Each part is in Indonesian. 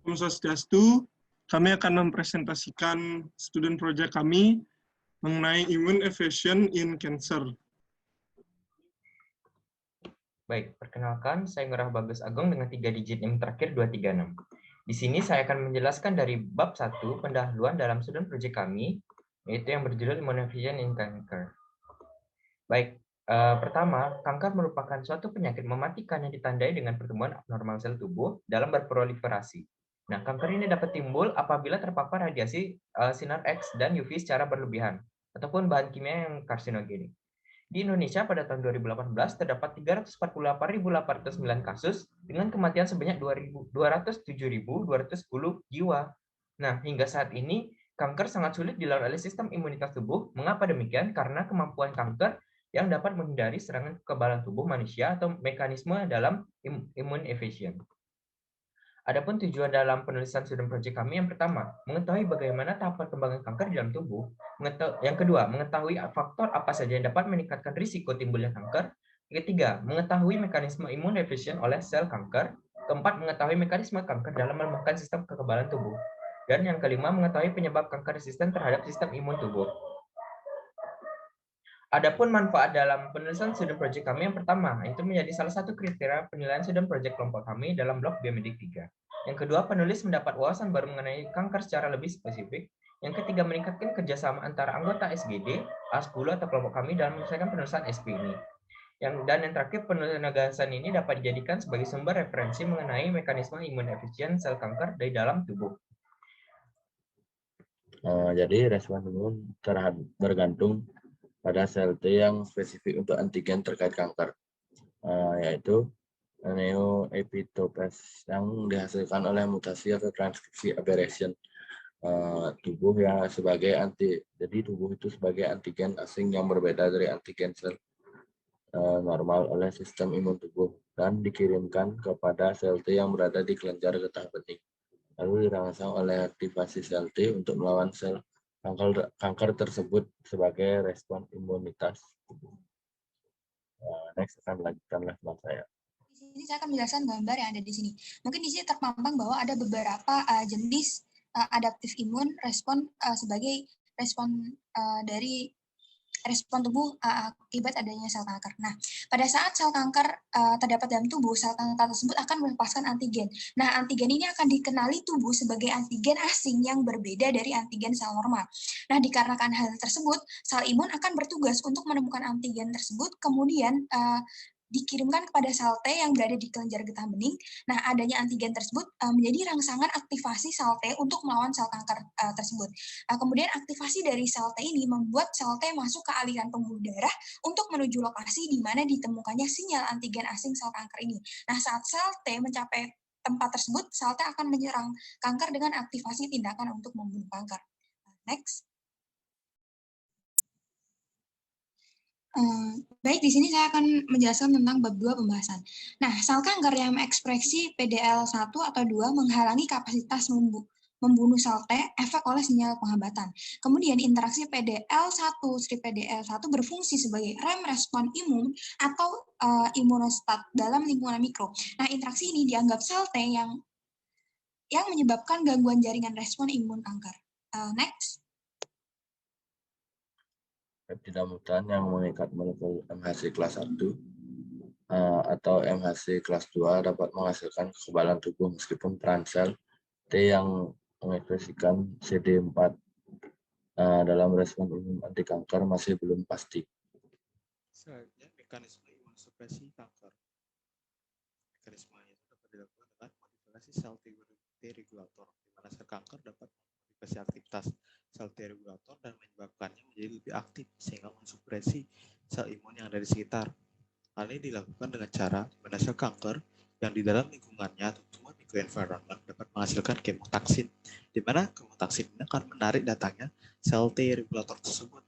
Om Swastiastu, kami akan mempresentasikan student project kami mengenai immune evasion in cancer. Baik, perkenalkan saya Ngurah Bagus Agung dengan 3 digit NIM terakhir 236. Di sini saya akan menjelaskan dari bab 1 pendahuluan dalam student project kami, yaitu yang berjudul Immune Evasion in Cancer. Baik, pertama, kanker merupakan suatu penyakit mematikan yang ditandai dengan pertumbuhan abnormal sel tubuh dalam berproliferasi. Nah, kanker ini dapat timbul apabila terpapar radiasi sinar X dan UV secara berlebihan, ataupun bahan kimia yang karsinogenik. Di Indonesia pada tahun 2018 terdapat 348.809 kasus dengan kematian sebanyak 207.210 jiwa. Nah, hingga saat ini kanker sangat sulit dilawan oleh sistem imunitas tubuh. Mengapa demikian? Karena kemampuan kanker yang dapat menghindari serangan kekebalan tubuh manusia atau mekanisme dalam immune evasion. Adapun tujuan dalam penulisan student project kami yang pertama, mengetahui bagaimana tahap perkembangan kanker di dalam tubuh. Yang kedua, mengetahui faktor apa saja yang dapat meningkatkan risiko timbulnya kanker. Yang ketiga, mengetahui mekanisme immune evasion oleh sel kanker. Keempat, mengetahui mekanisme kanker dalam melemahkan sistem kekebalan tubuh. Dan yang kelima, mengetahui penyebab kanker resisten terhadap sistem imun tubuh. Adapun manfaat dalam penulisan student project kami yang pertama, itu menjadi salah satu kriteria penilaian student project kelompok kami dalam blok Biomedik 3. Yang kedua, penulis mendapat wawasan baru mengenai kanker secara lebih spesifik. Yang ketiga, meningkatkan kerjasama antara anggota SGD, A10 atau kelompok kami dalam menyelesaikan penulisan SP ini. Dan yang terakhir, penugasan ini dapat dijadikan sebagai sumber referensi mengenai mekanisme imun efisien sel kanker dari dalam tubuh. Jadi respon imun bergantung pada sel T yang spesifik untuk antigen terkait kanker, yaitu neoepitopes yang dihasilkan oleh mutasi atau transkripsi aberration tubuh yang sebagai jadi tubuh itu sebagai antigen asing yang berbeda dari antigen sel normal oleh sistem imun tubuh dan dikirimkan kepada sel T yang berada di kelenjar getah bening, lalu dirangsang oleh aktivasi sel T untuk melawan sel kanker tersebut sebagai respon imunitas tubuh. Next akan melanjutkan lesson saya. Di sini saya akan menjelaskan gambar yang ada di sini. Mungkin di sini terpampang bahwa ada beberapa jenis adaptif imun respon sebagai respon dari respon tubuh akibat adanya sel kanker. Nah, pada saat sel kanker terdapat dalam tubuh, sel kanker tersebut akan melepaskan antigen. Nah, antigen ini akan dikenali tubuh sebagai antigen asing yang berbeda dari antigen sel normal. Nah, dikarenakan hal tersebut, sel imun akan bertugas untuk menemukan antigen tersebut, kemudian dikirimkan kepada sel T yang berada di kelenjar getah bening. Nah, adanya antigen tersebut menjadi rangsangan aktivasi sel T untuk melawan sel kanker tersebut. Kemudian aktivasi dari sel T ini membuat sel T masuk ke aliran pembuluh darah untuk menuju lokasi di mana ditemukannya sinyal antigen asing sel kanker ini. Nah, saat sel T mencapai tempat tersebut, sel T akan menyerang kanker dengan aktivasi tindakan untuk membunuh kanker. Next. Baik, di sini saya akan menjelaskan tentang bab 2 pembahasan. Nah, sel kanker yang mengekspresi PDL1 atau 2 menghalangi kapasitas membunuh sel T efek oleh sinyal penghambatan. Kemudian interaksi PDL1 berfungsi sebagai rem respon imun atau imunostat dalam lingkungan mikro. Nah, interaksi ini dianggap sel T yang menyebabkan gangguan jaringan respon imun kanker. Next. Peptida mutan yang mengikat molekul MHC kelas 1 atau MHC kelas 2 dapat menghasilkan kekebalan tubuh meskipun peran sel T yang mengekspresikan CD4 dalam respon imun anti kanker masih belum pasti. Selanjutnya, mekanisme imunosupresi kanker. Mekanismenya itu dapat dilakukan dengan modifikasi sel T regulator, di mana sel kanker dapat memodifikasi aktivitas sel T regulator dan menyebabkannya menjadi lebih aktif sehingga mensupresi sel imun yang ada di sekitar. Hal ini dilakukan dengan cara di mana sel kanker yang di dalam lingkungannya atau tumor microenvironment dapat menghasilkan kemotaksin, di mana kemotaksin ini akan menarik datangnya sel T regulator tersebut.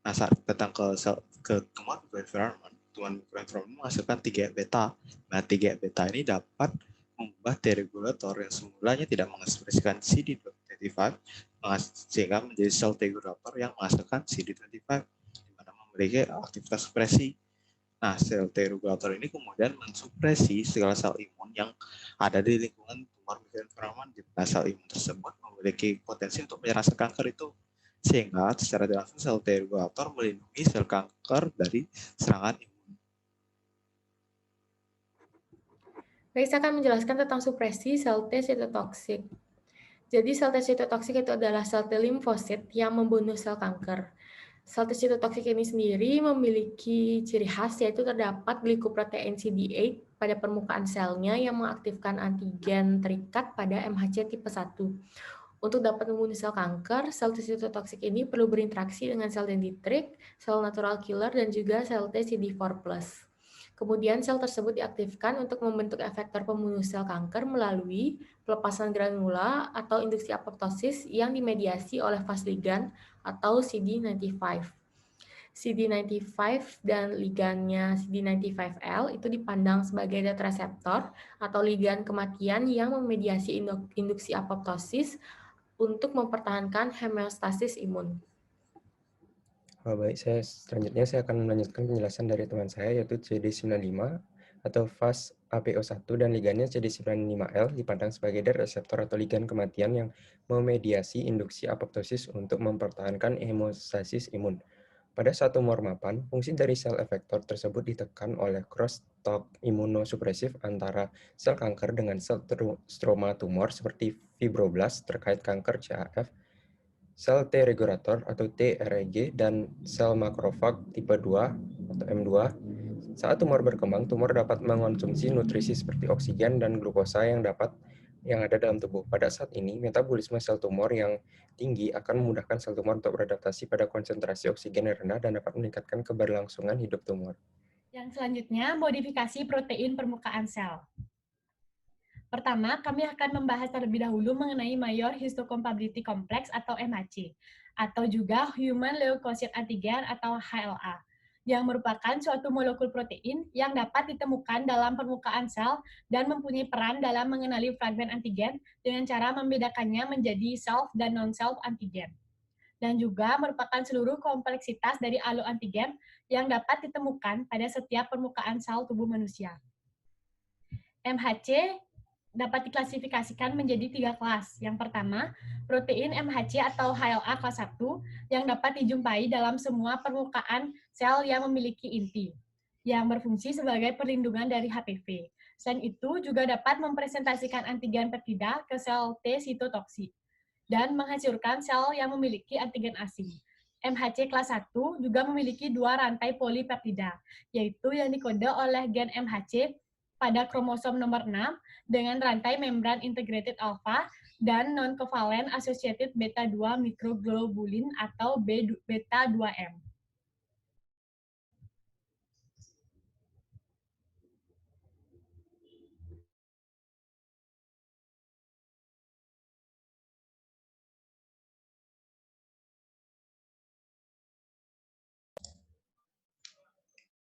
Nah, saat datang ke tumor microenvironment menghasilkan 3 beta. Nah, 3 beta ini dapat mengubah T regulator yang semulanya tidak mengekspresikan CD25 sehingga menjadi sel T regulator yang menghasilkan CD25 di mana memiliki aktivitas supresi. Nah, sel T regulator ini kemudian mensupresi segala sel imun yang ada di lingkungan tumor mikroenvironment di mana sel imun tersebut memiliki potensi untuk menyerang sel kanker itu, sehingga secara tidak langsung sel T regulator melindungi sel kanker dari serangan imun. Baik, saya akan menjelaskan tentang supresi sel T sitotoksik. Jadi sel T sitotoksik itu adalah sel T limfosit yang membunuh sel kanker. Sel T sitotoksik ini sendiri memiliki ciri khas yaitu terdapat glikoprotein CD8 pada permukaan selnya yang mengaktifkan antigen terikat pada MHC tipe 1. Untuk dapat membunuh sel kanker, sel T sitotoksik ini perlu berinteraksi dengan sel dendritrik, sel natural killer, dan juga sel T CD4+. Kemudian sel tersebut diaktifkan untuk membentuk efektor pembunuh sel kanker melalui pelepasan granula atau induksi apoptosis yang dimediasi oleh fas ligand atau CD95. CD95 dan ligannya CD95L itu dipandang sebagai zat reseptor atau ligan kematian yang memediasi induksi apoptosis untuk mempertahankan homeostasis imun. Baik, selanjutnya saya akan melanjutkan penjelasan dari teman saya, yaitu CD95 atau fas APO1 dan ligannya CD95L dipandang sebagai reseptor atau ligan kematian yang memediasi induksi apoptosis untuk mempertahankan homeostasis imun. Pada saat tumor mapan, fungsi dari sel efektor tersebut ditekan oleh crosstalk imunosupresif antara sel kanker dengan sel stroma tumor seperti fibroblast terkait kanker CAF, sel T regulator atau TREG, dan sel makrofag tipe 2 atau M2. Saat tumor berkembang, tumor dapat mengonsumsi nutrisi seperti oksigen dan glukosa yang ada dalam tubuh. Pada saat ini, metabolisme sel tumor yang tinggi akan memudahkan sel tumor untuk beradaptasi pada konsentrasi oksigen yang rendah dan dapat meningkatkan keberlangsungan hidup tumor. Yang selanjutnya, modifikasi protein permukaan sel. Pertama, kami akan membahas terlebih dahulu mengenai Major Histocompatibility Complex atau MHC, atau juga Human Leukocyte Antigen atau HLA, yang merupakan suatu molekul protein yang dapat ditemukan dalam permukaan sel dan mempunyai peran dalam mengenali fragmen antigen dengan cara membedakannya menjadi self dan non-self antigen. Dan juga merupakan seluruh kompleksitas dari alloantigen yang dapat ditemukan pada setiap permukaan sel tubuh manusia. MHC dapat diklasifikasikan menjadi 3 kelas. Yang pertama, protein MHC atau HLA kelas 1 yang dapat dijumpai dalam semua permukaan sel yang memiliki inti, yang berfungsi sebagai perlindungan dari HPV. Selain itu, juga dapat mempresentasikan antigen peptida ke sel T sitotoksik dan menghasilkan sel yang memiliki antigen asing. MHC kelas 1 juga memiliki 2 rantai polipeptida, yaitu yang dikode oleh gen MHC pada kromosom nomor 6 dengan rantai membran integrated alpha dan non-covalent associated beta-2 microglobulin atau beta-2M.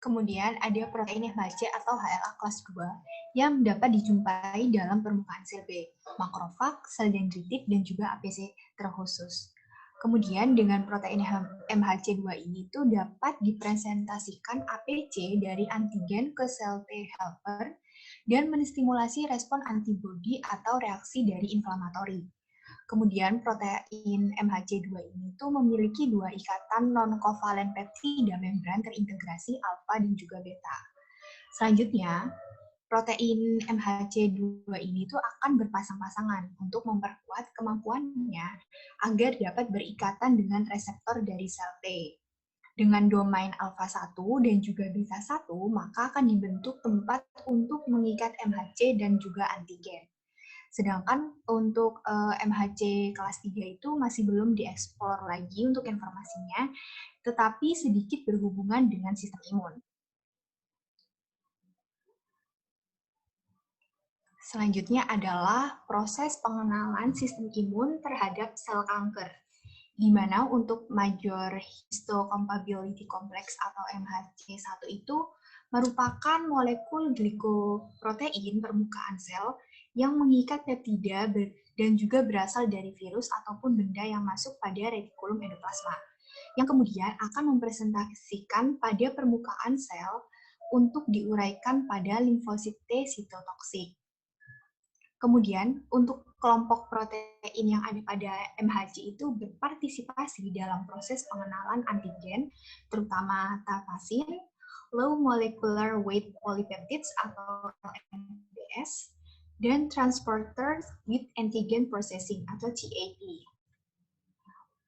Kemudian ada protein MHC atau HLA kelas 2 yang dapat dijumpai dalam permukaan sel B, makrofag, sel dendritik, dan juga APC terkhusus. Kemudian dengan protein MHC2 ini tuh dapat dipresentasikan APC dari antigen ke sel T helper dan menstimulasi respon antibodi atau reaksi dari inflamatori. Kemudian protein MHC2 ini tuh memiliki 2 ikatan non-covalent peptida membran terintegrasi alfa dan juga beta. Selanjutnya, protein MHC2 ini tuh akan berpasang-pasangan untuk memperkuat kemampuannya agar dapat berikatan dengan reseptor dari sel T. Dengan domain alfa 1 dan juga beta 1, maka akan dibentuk tempat untuk mengikat MHC dan juga antigen. Sedangkan untuk MHC kelas 3 itu masih belum dieksplor lagi untuk informasinya, tetapi sedikit berhubungan dengan sistem imun. Selanjutnya adalah proses pengenalan sistem imun terhadap sel kanker, di mana untuk Major Histocompatibility Complex atau MHC1 itu merupakan molekul glikoprotein permukaan sel yang mengikat peptida dan juga berasal dari virus ataupun benda yang masuk pada retikulum endoplasma, yang kemudian akan mempresentasikan pada permukaan sel untuk diuraikan pada limfosit T sitotoksik. Kemudian, untuk kelompok protein yang ada pada MHC itu berpartisipasi dalam proses pengenalan antigen, terutama tafasin, low molecular weight polypeptides atau LMPS, dan transporters with antigen processing atau TAP.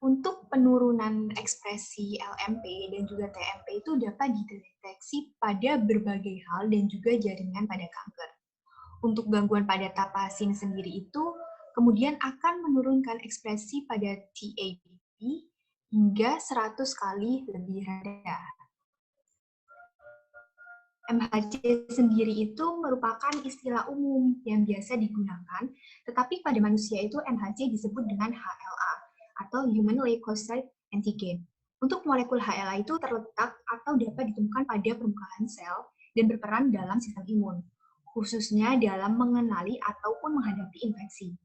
Untuk penurunan ekspresi LMP dan juga TMP itu dapat dideteksi pada berbagai hal dan juga jaringan pada kanker. Untuk gangguan pada tapasin sendiri itu kemudian akan menurunkan ekspresi pada TAP hingga 100 kali lebih rendah. MHC sendiri itu merupakan istilah umum yang biasa digunakan, tetapi pada manusia itu MHC disebut dengan HLA atau Human Leukocyte Antigen. Untuk molekul HLA itu terletak atau dapat ditemukan pada permukaan sel dan berperan dalam sistem imun, khususnya dalam mengenali ataupun menghadapi infeksi.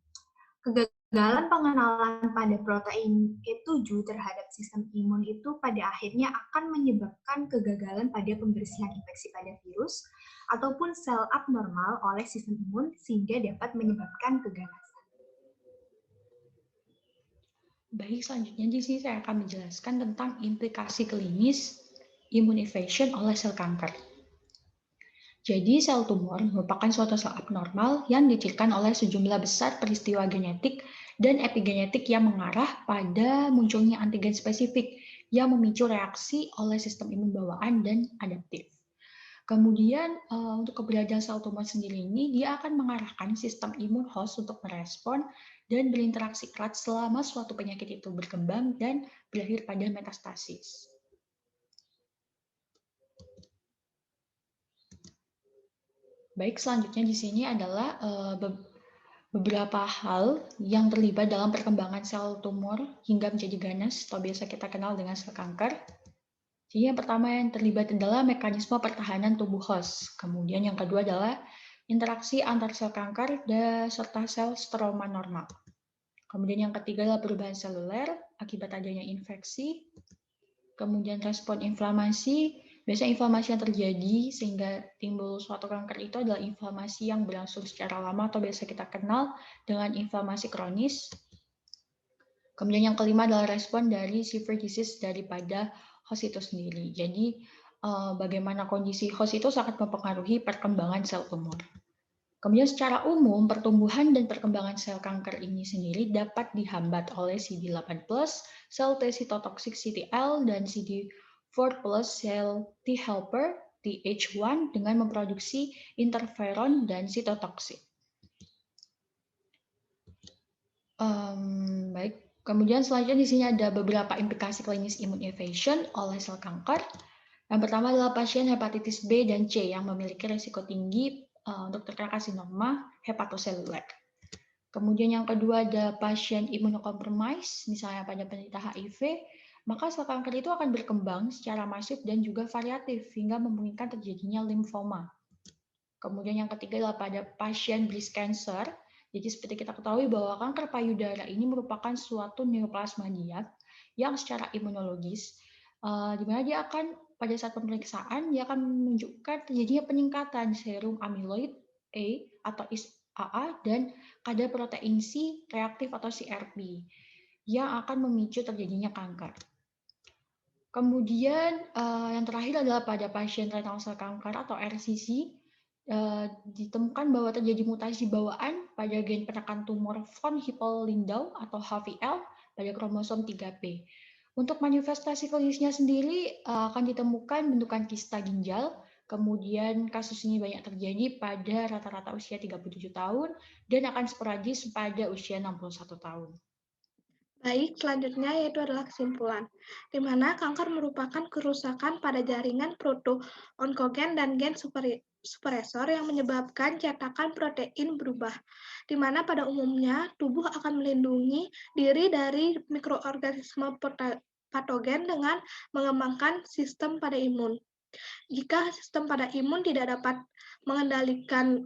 Kegagalan pengenalan pada protein E7 terhadap sistem imun itu pada akhirnya akan menyebabkan kegagalan pada pembersihan infeksi pada virus ataupun sel abnormal oleh sistem imun sehingga dapat menyebabkan keganasan. Baik, selanjutnya di sini saya akan menjelaskan tentang implikasi klinis immune evasion oleh sel kanker. Jadi, sel tumor merupakan suatu sel abnormal yang dicirikan oleh sejumlah besar peristiwa genetik dan epigenetik yang mengarah pada munculnya antigen spesifik yang memicu reaksi oleh sistem imun bawaan dan adaptif. Kemudian, untuk keberadaan sel tumor sendiri ini, dia akan mengarahkan sistem imun host untuk merespon dan berinteraksi erat selama suatu penyakit itu berkembang dan berakhir pada metastasis. Baik, selanjutnya di sini adalah beberapa hal yang terlibat dalam perkembangan sel tumor hingga menjadi ganas atau biasa kita kenal dengan sel kanker. Jadi yang pertama yang terlibat adalah mekanisme pertahanan tubuh host. Kemudian yang kedua adalah interaksi antar sel kanker serta sel stroma normal. Kemudian yang ketiga adalah perubahan seluler akibat adanya infeksi. Kemudian respon inflamasi. Biasanya inflamasi yang terjadi sehingga timbul suatu kanker itu adalah inflamasi yang berlangsung secara lama atau biasa kita kenal dengan inflamasi kronis. Kemudian yang kelima adalah respon dari severe disease daripada host itu sendiri. Jadi bagaimana kondisi host itu sangat mempengaruhi perkembangan sel tumor. Kemudian secara umum pertumbuhan dan perkembangan sel kanker ini sendiri dapat dihambat oleh CD8+, sel T cytotoxic CTL dan CD4+ sel T helper TH1 dengan memproduksi interferon dan sitotoksik. Baik. Kemudian selanjutnya di sini ada beberapa implikasi klinis immune evasion oleh sel kanker. Yang pertama adalah pasien hepatitis B dan C yang memiliki risiko tinggi untuk terkena karsinoma hepatoseluler. Kemudian yang kedua ada pasien imunokompromis, misalnya pada penderita HIV, maka sel kanker itu akan berkembang secara masif dan juga variatif hingga memungkinkan terjadinya limfoma. Kemudian yang ketiga adalah pada pasien breast cancer. Jadi seperti kita ketahui bahwa kanker payudara ini merupakan suatu neoplasmadia yang secara imunologis, di mana dia akan pada saat pemeriksaan dia akan menunjukkan terjadinya peningkatan serum amyloid A atau ISAA dan kadar protein C reaktif atau CRP yang akan memicu terjadinya kanker. Kemudian yang terakhir adalah pada pasien renal sel kanker atau RCC. Ditemukan bahwa terjadi mutasi bawaan pada gen penekan tumor von Hippel-Lindau atau HVL pada kromosom 3P. Untuk manifestasi klinisnya sendiri akan ditemukan bentukan kista ginjal, kemudian kasus ini banyak terjadi pada rata-rata usia 37 tahun dan akan sporadis pada usia 61 tahun. Baik, selanjutnya yaitu adalah kesimpulan, di mana kanker merupakan kerusakan pada jaringan proto-onkogen dan gen supresor yang menyebabkan cetakan protein berubah, di mana pada umumnya tubuh akan melindungi diri dari mikroorganisme patogen dengan mengembangkan sistem pada imun. Jika sistem pada imun tidak dapat mengendalikan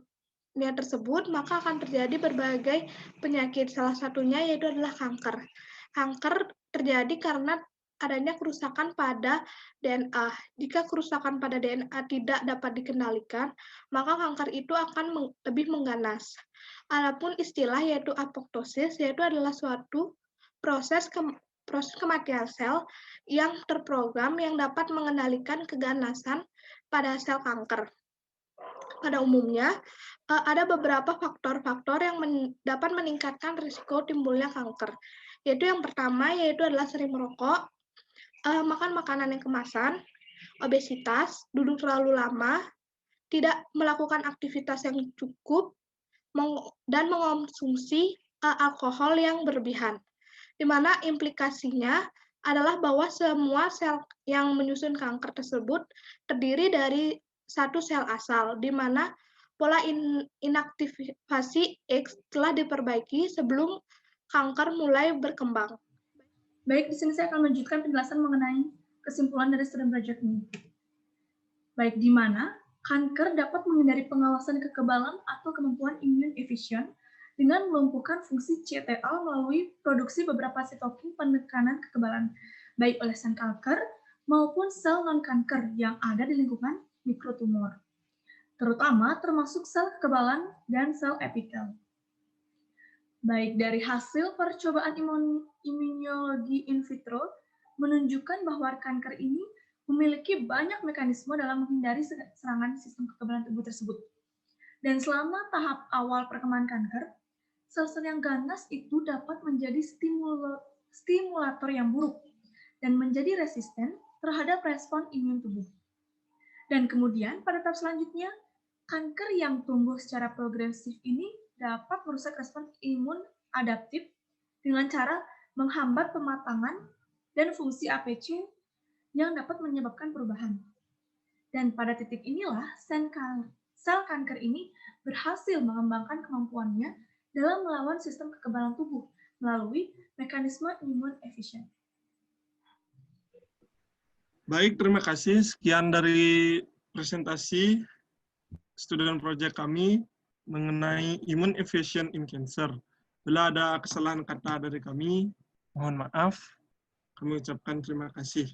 tersebut, maka akan terjadi berbagai penyakit. Salah satunya yaitu adalah kanker. Kanker terjadi karena adanya kerusakan pada DNA. Jika kerusakan pada DNA tidak dapat dikendalikan, maka kanker itu akan lebih mengganas. Adapun istilah yaitu apoptosis, yaitu adalah suatu proses kematian sel yang terprogram yang dapat mengendalikan keganasan pada sel kanker. Pada umumnya, ada beberapa faktor-faktor yang dapat meningkatkan risiko timbulnya kanker. Yaitu yang pertama, yaitu adalah sering merokok, makan makanan yang kemasan, obesitas, duduk terlalu lama, tidak melakukan aktivitas yang cukup, dan mengonsumsi alkohol yang berlebihan. Di mana implikasinya adalah bahwa semua sel yang menyusun kanker tersebut terdiri dari satu sel asal, di mana pola inaktivasi X telah diperbaiki sebelum kanker mulai berkembang. Baik, di sini saya akan melanjutkan penjelasan mengenai kesimpulan dari student project ini. Baik, di mana kanker dapat menghindari pengawasan kekebalan atau kemampuan imun efisien dengan melumpuhkan fungsi CTL melalui produksi beberapa sitokin penekanan kekebalan, baik oleh sel kanker maupun sel non-kanker yang ada di lingkungan mikrotumor, terutama termasuk sel kekebalan dan sel epitel. Baik, dari hasil percobaan imunologi in vitro menunjukkan bahwa kanker ini memiliki banyak mekanisme dalam menghindari serangan sistem kekebalan tubuh tersebut. Dan selama tahap awal perkembangan kanker, sel-sel yang ganas itu dapat menjadi stimulator yang buruk dan menjadi resisten terhadap respon imun tubuh. Dan kemudian pada tahap selanjutnya, kanker yang tumbuh secara progresif ini dapat merusak respon imun adaptif dengan cara menghambat pematangan dan fungsi APC yang dapat menyebabkan perubahan. Dan pada titik inilah sel kanker ini berhasil mengembangkan kemampuannya dalam melawan sistem kekebalan tubuh melalui mekanisme imun efisien. Baik, terima kasih. Sekian dari presentasi student project kami mengenai immune efficient in cancer. Bila ada kesalahan kata dari kami, mohon maaf. Kami ucapkan terima kasih.